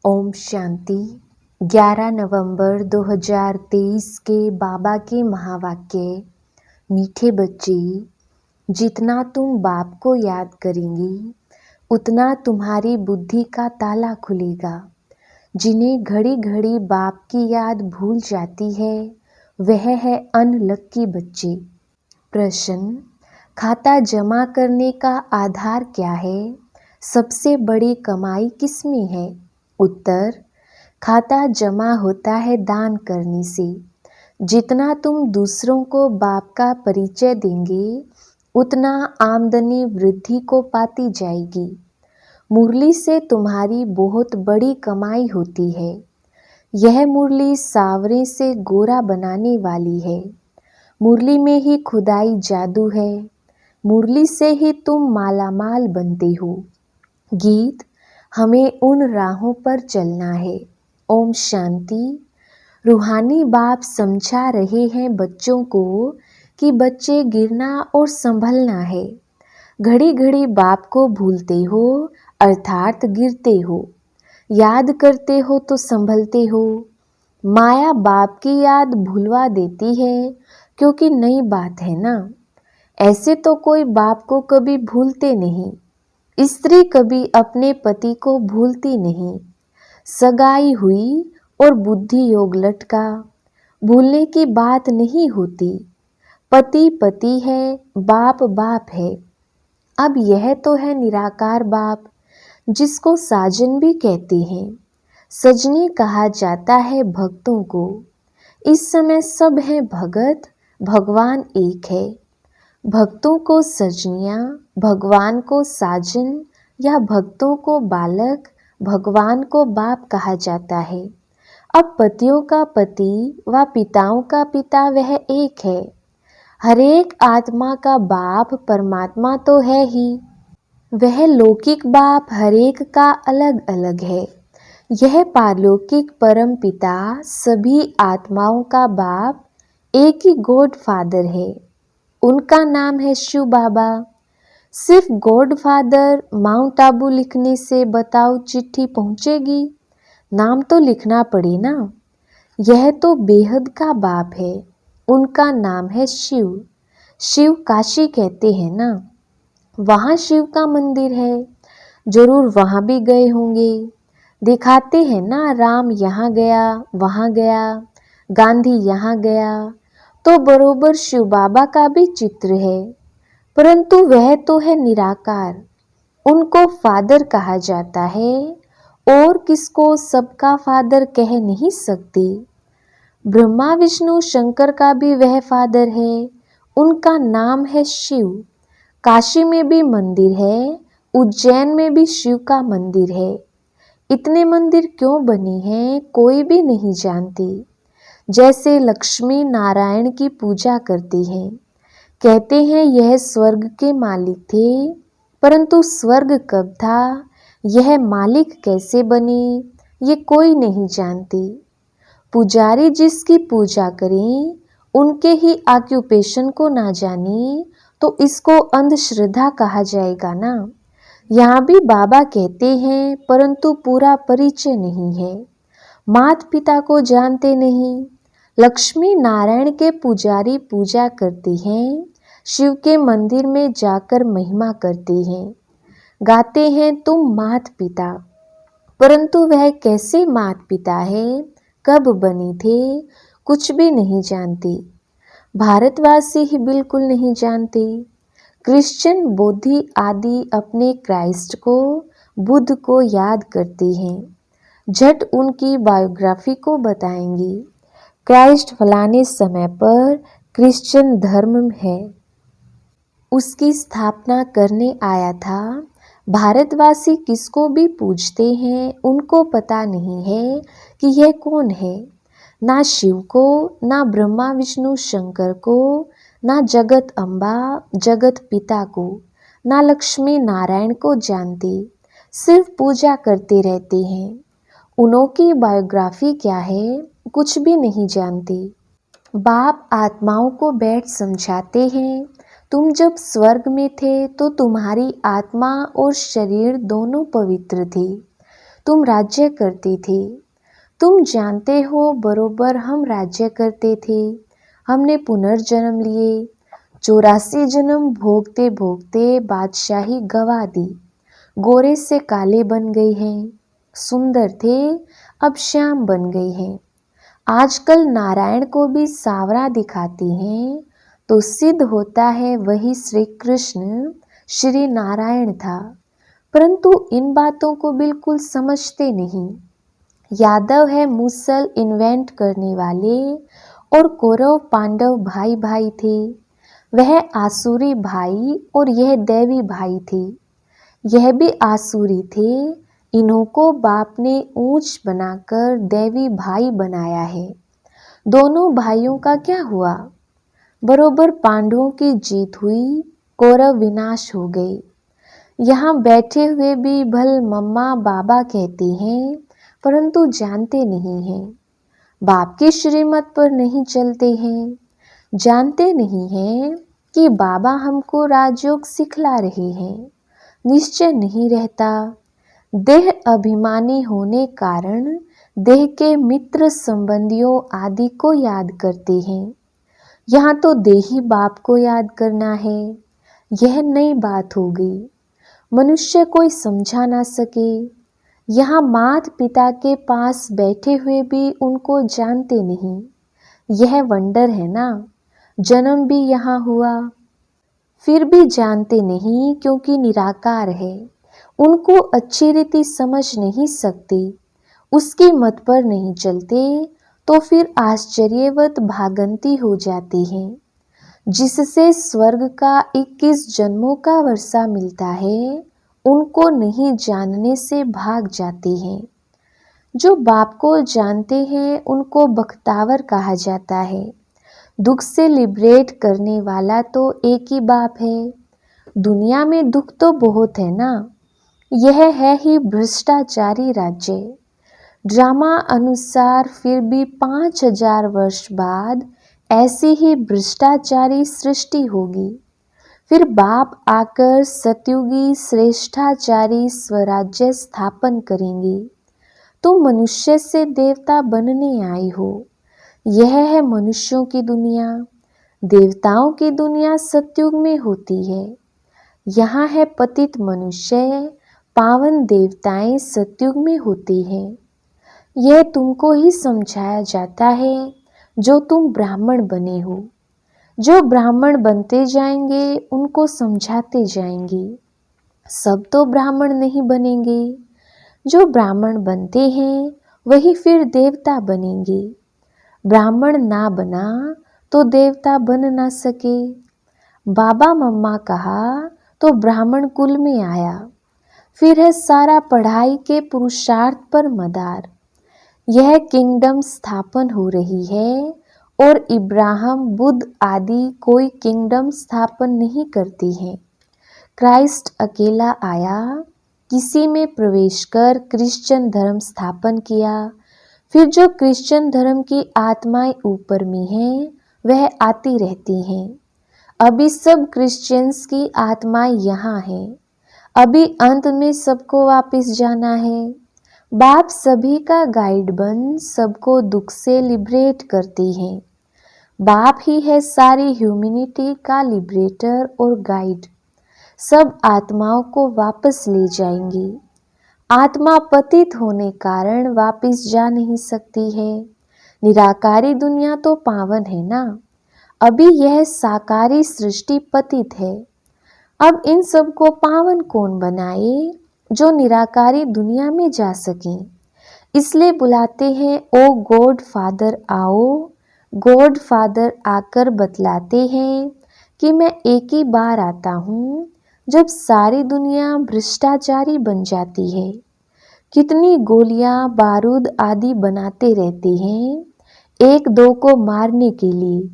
ओम शांति। 11 नवंबर 2023 के बाबा के महावाक्य। मीठे बच्चे, जितना तुम बाप को याद करेंगी उतना तुम्हारी बुद्धि का ताला खुलेगा। जिन्हें घड़ी घड़ी बाप की याद भूल जाती है वह है अनलक्की बच्चे। प्रश्न, खाता जमा करने का आधार क्या है? सबसे बड़ी कमाई किसमें है? उत्तर, खाता जमा होता है दान करने से। जितना तुम दूसरों को बाप का परिचय देंगे उतना आमदनी वृद्धि को पाती जाएगी। मुरली से तुम्हारी बहुत बड़ी कमाई होती है। यह मुरली सावरे से गोरा बनाने वाली है। मुरली में ही खुदाई जादू है। मुरली से ही तुम मालामाल बनते हो। गीत, हमें उन राहों पर चलना है। ओम शांति। रूहानी बाप समझा रहे हैं बच्चों को कि बच्चे गिरना और संभलना है। घड़ी घड़ी बाप को भूलते हो अर्थात गिरते हो। याद करते हो तो संभलते हो। माया बाप की याद भुलवा देती है क्योंकि नई बात है ना। ऐसे तो कोई बाप को कभी भूलते नहीं। स्त्री कभी अपने पति को भूलती नहीं। सगाई हुई और बुद्धि योग लटका, भूलने की बात नहीं होती। पति पति है, बाप बाप है। अब यह तो है निराकार बाप जिसको साजन भी कहते हैं। सजनी कहा जाता है भक्तों को। इस समय सब है भगत, भगवान एक है। भक्तों को सजनिया, भगवान को साजन, या भक्तों को बालक, भगवान को बाप कहा जाता है। अब पतियों का पति व पिताओं का पिता वह एक है। हरेक आत्मा का बाप परमात्मा तो है ही। वह लौकिक बाप हरेक का अलग अलग है। यह पारलौकिक परम पिता सभी आत्माओं का बाप एक ही गॉड फादर है। उनका नाम है शिव बाबा। सिर्फ गॉड फादर माउंट आबू लिखने से बताओ चिट्ठी पहुंचेगी? नाम तो लिखना पड़े ना। यह तो बेहद का बाप है। उनका नाम है शिव। शिव काशी कहते हैं ना। वहाँ शिव का मंदिर है। जरूर वहाँ भी गए होंगे। दिखाते हैं ना, राम यहाँ गया, वहाँ गया, गांधी यहाँ गया। तो बरोबर शिव बाबा का भी चित्र है, परंतु वह तो है निराकार। उनको फादर कहा जाता है और किसको सबका फादर कह नहीं सकते। ब्रह्मा विष्णु शंकर का भी वह फादर है। उनका नाम है शिव। काशी में भी मंदिर है, उज्जैन में भी शिव का मंदिर है। इतने मंदिर क्यों बने हैं कोई भी नहीं जानती। जैसे लक्ष्मी नारायण की पूजा करती हैं। कहते हैं यह स्वर्ग के मालिक थे, परंतु स्वर्ग कब था, यह मालिक कैसे बने, ये कोई नहीं जानती। पुजारी जिसकी पूजा करें उनके ही ऑक्यूपेशन को ना जाने तो इसको अंधश्रद्धा कहा जाएगा ना। यहाँ भी बाबा कहते हैं परंतु पूरा परिचय नहीं है। माता पिता को जानते नहीं। लक्ष्मी नारायण के पुजारी पूजा करते हैं, शिव के मंदिर में जाकर महिमा करते हैं। गाते हैं तुम माता पिता, परंतु वह कैसे माता पिता है, कब बने थे, कुछ भी नहीं जानते। भारतवासी ही बिल्कुल नहीं जानते। क्रिश्चियन बौद्धी आदि अपने क्राइस्ट को, बुद्ध को याद करते हैं। झट उनकी बायोग्राफी को बताएंगी। क्राइस्ट फलाने समय पर क्रिश्चियन धर्म है, उसकी स्थापना करने आया था। भारतवासी किसको भी पूछते हैं उनको पता नहीं है कि यह कौन है। ना शिव को, ना ब्रह्मा विष्णु शंकर को, ना जगत अम्बा जगत पिता को, ना लक्ष्मी नारायण को जानते। सिर्फ पूजा करते रहते हैं। उनकी बायोग्राफी क्या है कुछ भी नहीं जानते। बाप आत्माओं को बैठ समझाते हैं, तुम जब स्वर्ग में थे तो तुम्हारी आत्मा और शरीर दोनों पवित्र थे। तुम राज्य करते थे। तुम जानते हो बरोबर हम राज्य करते थे। हमने पुनर्जन्म लिए। 84 जन्म भोगते भोगते बादशाही गवा दी। गोरे से काले बन गए हैं। सुंदर थे, अब श्याम बन गए हैं। आजकल नारायण को भी सावरा दिखाती हैं, तो सिद्ध होता है वही श्री कृष्ण श्री नारायण था। परंतु इन बातों को बिल्कुल समझते नहीं। यादव है मूसल इन्वेंट करने वाले, और कौरव पांडव भाई भाई थे। वह आसुरी भाई और यह दैवी भाई थे। यह भी आसुरी थे। इन्हों को बाप ने ऊंच बनाकर दैवी भाई बनाया है। दोनों भाइयों का क्या हुआ? बरोबर पांडवों की जीत हुई, कौरव विनाश हो गए। यहाँ बैठे हुए भी भल मम्मा बाबा कहते हैं, परंतु जानते नहीं हैं। बाप की श्रीमत पर नहीं चलते हैं। जानते नहीं हैं कि बाबा हमको राजयोग सिखला रहे हैं। निश्चय नहीं रहता। देह अभिमानी होने कारण देह के मित्र संबंधियों आदि को याद करते हैं। यहाँ तो देही बाप को याद करना है। यह नई बात हो गई। मनुष्य कोई समझा ना सके। यहाँ माता पिता के पास बैठे हुए भी उनको जानते नहीं। यह वंडर है ना। जन्म भी यहाँ हुआ, फिर भी जानते नहीं, क्योंकि निराकार है। उनको अच्छी रीति समझ नहीं सकते, उसकी मत पर नहीं चलते, तो फिर आश्चर्यवत भागंती हो जाते हैं, जिससे स्वर्ग का 21 जन्मों का वर्षा मिलता है। उनको नहीं जानने से भाग जाते हैं। जो बाप को जानते हैं उनको बख्तावर कहा जाता है। दुख से लिबरेट करने वाला तो एक ही बाप है। दुनिया में दुख तो बहुत है ना। यह है ही भ्रष्टाचारी राज्य। ड्रामा अनुसार फिर भी 5000 वर्ष बाद ऐसी ही भ्रष्टाचारी सृष्टि होगी। फिर बाप आकर सतयुगी श्रेष्ठाचारी स्वराज्य स्थापन करेंगे। तुम मनुष्य से देवता बनने आए हो। यह है मनुष्यों की दुनिया। देवताओं की दुनिया सतयुग में होती है। यहाँ है पतित मनुष्य, पावन देवताएं सतयुग में होती हैं। यह तुमको ही समझाया जाता है जो तुम ब्राह्मण बने हो। जो ब्राह्मण बनते जाएंगे उनको समझाते जाएंगे। सब तो ब्राह्मण नहीं बनेंगे। जो ब्राह्मण बनते हैं वही फिर देवता बनेंगे। ब्राह्मण ना बना तो देवता बन ना सके। बाबा मम्मा कहा तो ब्राह्मण कुल में आया। फिर है सारा पढ़ाई के पुरुषार्थ पर मदार। यह किंगडम स्थापन हो रही है, और इब्राहिम बुद्ध आदि कोई किंगडम स्थापन नहीं करती हैं। क्राइस्ट अकेला आया, किसी में प्रवेश कर क्रिश्चियन धर्म स्थापन किया। फिर जो क्रिश्चियन धर्म की आत्माएं ऊपर में हैं वह आती रहती हैं। अभी सब क्रिश्चियंस की आत्माएं यहाँ हैं। अभी अंत में सबको वापस जाना है। बाप सभी का गाइड बन सबको दुख से लिबरेट करती हैं। बाप ही है सारी ह्यूमैनिटी का लिबरेटर और गाइड। सब आत्माओं को वापस ले जाएंगे। आत्मा पतित होने कारण वापस जा नहीं सकती है। निराकारी दुनिया तो पावन है ना। अभी यह साकारी सृष्टि पतित है। अब इन सब को पावन कौन बनाए जो निराकारी दुनिया में जा सके। इसलिए बुलाते हैं ओ गॉड फादर आओ। गॉड फादर आकर बतलाते हैं कि मैं एक ही बार आता हूँ जब सारी दुनिया भ्रष्टाचारी बन जाती है। कितनी गोलियां बारूद आदि बनाते रहते हैं एक दो को मारने के लिए।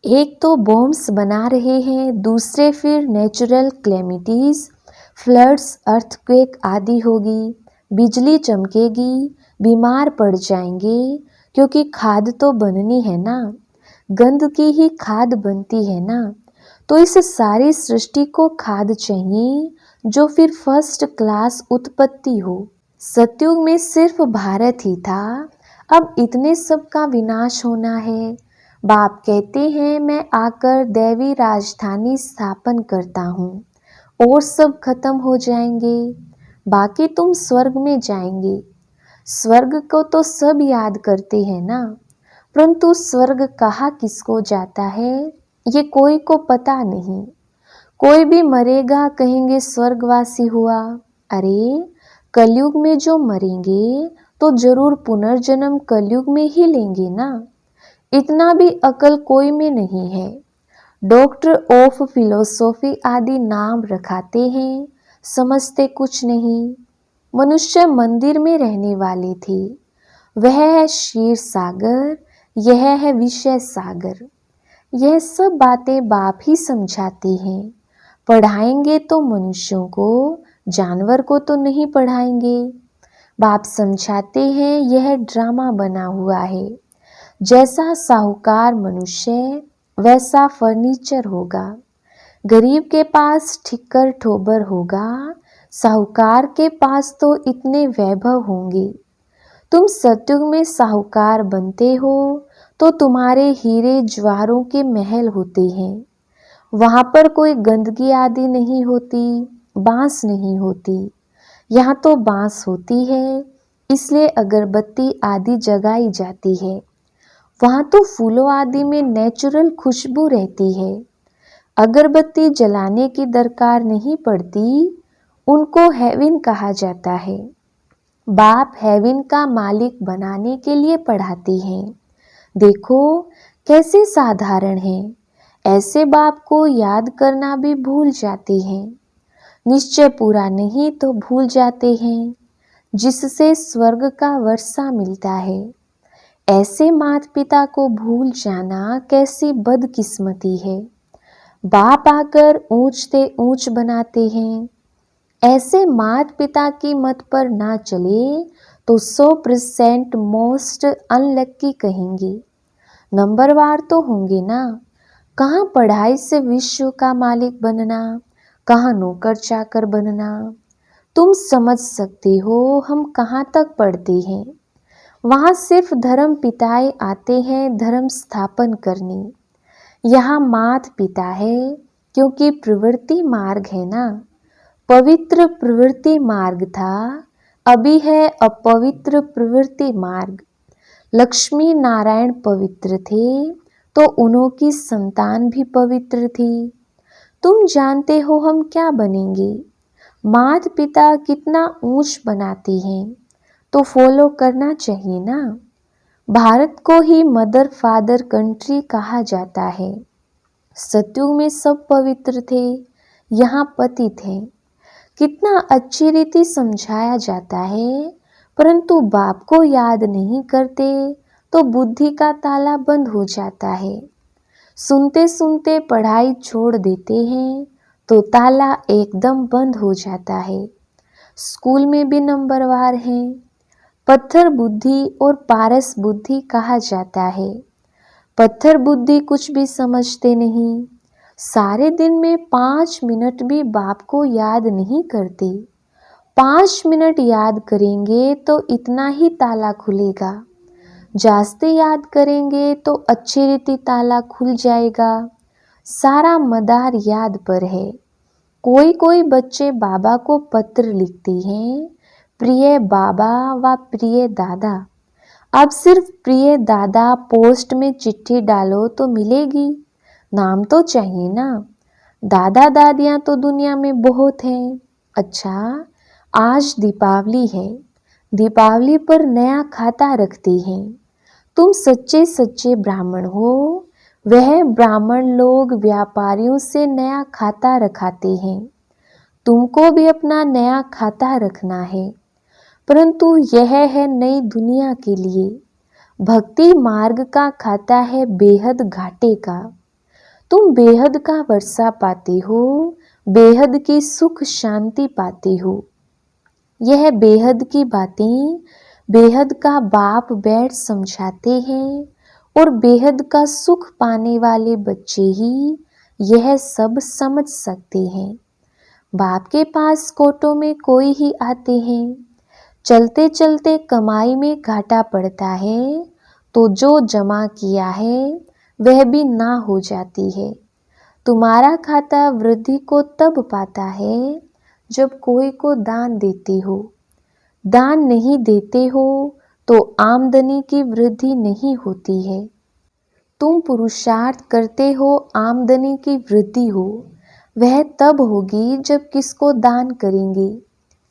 एक तो बॉम्ब्स बना रहे हैं, दूसरे फिर नेचुरल क्लेमिटीज, फ्लड्स, अर्थक्वेक आदि होगी, बिजली चमकेगी, बीमार पड़ जाएंगे, क्योंकि खाद तो बननी है ना। गंध की ही खाद बनती है ना। तो इस सारी सृष्टि को खाद चाहिए जो फिर फर्स्ट क्लास उत्पत्ति हो। सतयुग में सिर्फ भारत ही था, अब इतने सब का विनाश होना है। बाप कहते हैं मैं आकर दैवी राजधानी स्थापन करता हूँ और सब खत्म हो जाएंगे, बाकी तुम स्वर्ग में जाएंगे। स्वर्ग को तो सब याद करते हैं ना, परंतु स्वर्ग कहाँ किसको जाता है ये कोई को पता नहीं। कोई भी मरेगा कहेंगे स्वर्गवासी हुआ। अरे कलयुग में जो मरेंगे तो जरूर पुनर्जन्म कलयुग में ही लेंगे ना, इतना भी अकल कोई में नहीं है। डॉक्टर ऑफ फिलोसॉफी आदि नाम रखाते हैं, समझते कुछ नहीं। मनुष्य मंदिर में रहने वाले थे, वह है क्षीर सागर, यह है विषय सागर। यह सब बातें बाप ही समझाते हैं। पढ़ाएंगे तो मनुष्यों को, जानवर को तो नहीं पढ़ाएंगे। बाप समझाते हैं यह ड्रामा बना हुआ है। जैसा साहूकार मनुष्य वैसा फर्नीचर होगा। गरीब के पास ठिक्कर ठोबर होगा, साहूकार के पास तो इतने वैभव होंगे। तुम सतयुग में साहूकार बनते हो तो तुम्हारे हीरे ज्वारों के महल होते हैं। वहां पर कोई गंदगी आदि नहीं होती, बांस नहीं होती। यहाँ तो बांस होती है, इसलिए अगरबत्ती आदि जगाई जाती है। वहाँ तो फूलों आदि में नेचुरल खुशबू रहती है, अगरबत्ती जलाने की दरकार नहीं पड़ती। उनको हेवन कहा जाता है। बाप हेवन का मालिक बनाने के लिए पढ़ाते हैं। देखो कैसे साधारण है, ऐसे बाप को याद करना भी भूल जाते हैं। निश्चय पूरा नहीं तो भूल जाते हैं, जिससे स्वर्ग का वर्षा मिलता है। ऐसे माता पिता को भूल जाना कैसी बदकिस्मती है। बाप आकर ऊंचते ऊंच बनाते हैं। ऐसे माता पिता की मत पर ना चले तो 100% मोस्ट अनलक्की कहेंगे। नंबरवार तो होंगे ना। कहाँ पढ़ाई से विश्व का मालिक बनना, कहाँ नौकर चाकर बनना। तुम समझ सकते हो हम कहाँ तक पढ़ते हैं। वहाँ सिर्फ धर्म पिताएं आते हैं धर्म स्थापन करने। यहाँ मात पिता है क्योंकि प्रवृत्ति मार्ग है ना। पवित्र प्रवृत्ति मार्ग था, अभी है अपवित्र प्रवृत्ति मार्ग। लक्ष्मी नारायण पवित्र थे तो उन्होंने संतान भी पवित्र थी। तुम जानते हो हम क्या बनेंगे। माता पिता कितना ऊंच बनाते हैं तो फॉलो करना चाहिए ना। भारत को ही मदर फादर कंट्री कहा जाता है। सतयुग में सब पवित्र थे, यहाँ पतित हैं। कितना अच्छी रीति समझाया जाता है, परंतु बाप को याद नहीं करते तो बुद्धि का ताला बंद हो जाता है। सुनते सुनते पढ़ाई छोड़ देते हैं तो ताला एकदम बंद हो जाता है। स्कूल में भी नंबरवार हैं। पत्थर बुद्धि और पारस बुद्धि कहा जाता है। पत्थर बुद्धि कुछ भी समझते नहीं, सारे दिन में 5 मिनट भी बाप को याद नहीं करते। 5 मिनट याद करेंगे तो इतना ही ताला खुलेगा, जास्ते याद करेंगे तो अच्छी रीति ताला खुल जाएगा। सारा मदार याद पर है। कोई कोई बच्चे बाबा को पत्र लिखते हैं, प्रिय बाबा व प्रिय दादा। अब सिर्फ प्रिय दादा पोस्ट में चिट्ठी डालो तो मिलेगी, नाम तो चाहिए ना। दादा दादियाँ तो दुनिया में बहुत हैं। अच्छा आज दीपावली है, दीपावली पर नया खाता रखते हैं। तुम सच्चे सच्चे ब्राह्मण हो, वह ब्राह्मण लोग व्यापारियों से नया खाता रखाते हैं। तुमको भी अपना नया खाता रखना है, परंतु यह है नई दुनिया के लिए। भक्ति मार्ग का खाता है बेहद घाटे का। तुम बेहद का वर्षा पाते हो, बेहद की सुख शांति पाते हो। यह बेहद की बातें बेहद का बाप बैठ समझाते हैं और बेहद का सुख पाने वाले बच्चे ही यह सब समझ सकते हैं। बाप के पास कोटों में कोई ही आते हैं, चलते चलते कमाई में घाटा पड़ता है तो जो जमा किया है वह भी ना हो जाती है। तुम्हारा खाता वृद्धि को तब पाता है जब कोई को दान देते हो। दान नहीं देते हो तो आमदनी की वृद्धि नहीं होती है। तुम पुरुषार्थ करते हो आमदनी की वृद्धि हो, वह तब होगी जब किसको दान करेंगे,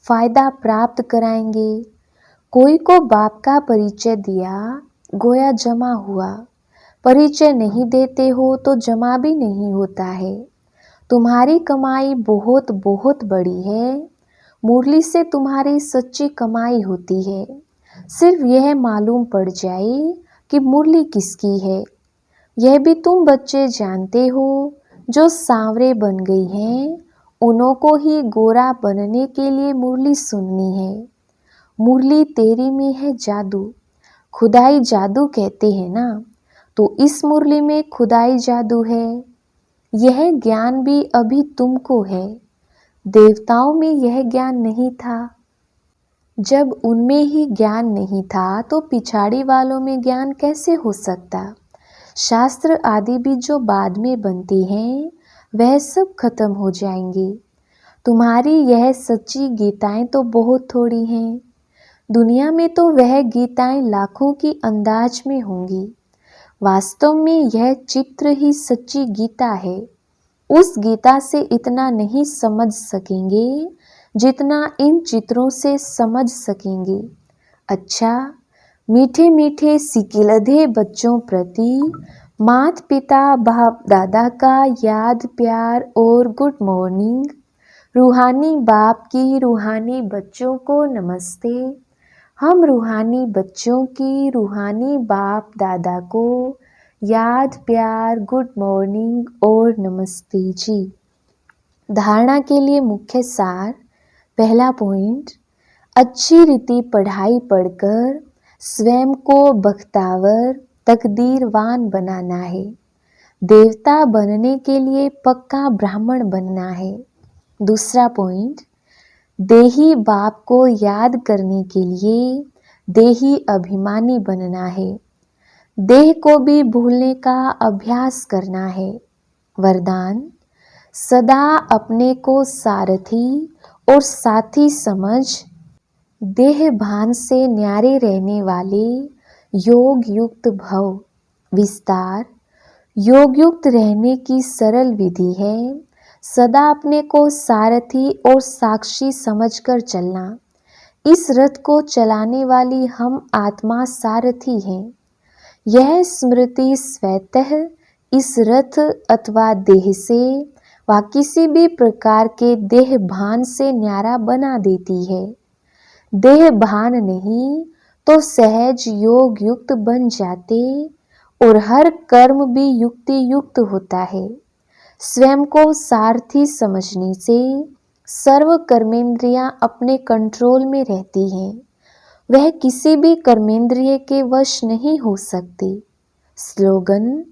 फायदा प्राप्त कराएंगे। कोई को बाप का परिचय दिया, गोया जमा हुआ। परिचय नहीं देते हो तो जमा भी नहीं होता है। तुम्हारी कमाई बहुत बहुत बड़ी है, मुरली से तुम्हारी सच्ची कमाई होती है। सिर्फ यह मालूम पड़ जाए कि मुरली किसकी है। यह भी तुम बच्चे जानते हो, जो सांवरे बन गई हैं उन्हों को ही गोरा बनने के लिए मुरली सुननी है। मुरली तेरी में है जादू, खुदाई जादू कहते हैं ना, तो इस मुरली में खुदाई जादू है। यह ज्ञान भी अभी तुमको है, देवताओं में यह ज्ञान नहीं था। जब उनमें ही ज्ञान नहीं था तो पिछाड़ी वालों में ज्ञान कैसे हो सकता। शास्त्र आदि भी जो बाद में बनती हैं वह सब खत्म हो जाएंगी। तुम्हारी यह सच्ची गीताएं तो बहुत थोड़ी हैं। दुनिया में तो वह गीताएं लाखों की अंदाज में होंगी। वास्तव में यह चित्र ही सच्ची गीता है। उस गीता से इतना नहीं समझ सकेंगे जितना इन चित्रों से समझ सकेंगे। अच्छा, मीठे मीठे सिकिलधे बच्चों प्रति मात पिता बाप दादा का याद प्यार और गुड मॉर्निंग। रूहानी बाप की रूहानी बच्चों को नमस्ते। हम रूहानी बच्चों की रूहानी बाप दादा को याद प्यार गुड मॉर्निंग और नमस्ते जी। धारणा के लिए मुख्य सार। पहला पॉइंट, अच्छी रीति पढ़ाई पढ़कर स्वयं को बख्तावर तकदीरवान बनाना है। देवता बनने के लिए पक्का ब्राह्मण बनना है। दूसरा पॉइंट, देही बाप को याद करने के लिए देही अभिमानी बनना है। देह को भी भूलने का अभ्यास करना है। वरदान, सदा अपने को सारथी और साथी समझ देह भान से न्यारे रहने वाले योग युक्त भव। विस्तार, योग युक्त रहने की सरल विधि है सदा अपने को सारथी और साक्षी समझकर चलना। इस रथ को चलाने वाली हम आत्मा सारथी हैं। यह स्मृति स्वतः इस रथ अथवा देह से व किसी भी प्रकार के देह भान से न्यारा बना देती है। देह भान नहीं तो सहज योग युक्त बन जाते और हर कर्म भी युक्ति युक्त होता है। स्वयं को सारथी समझने से सर्व कर्मेंद्रियां अपने कंट्रोल में रहती हैं। वह किसी भी कर्मेंद्रिय के वश नहीं हो सकती। स्लोगन,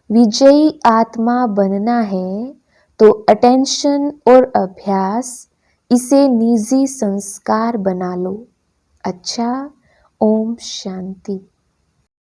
विजयी आत्मा बनना है तो अटेंशन और अभ्यास इसे निजी संस्कार बना लो। अच्छा, ओम शांति।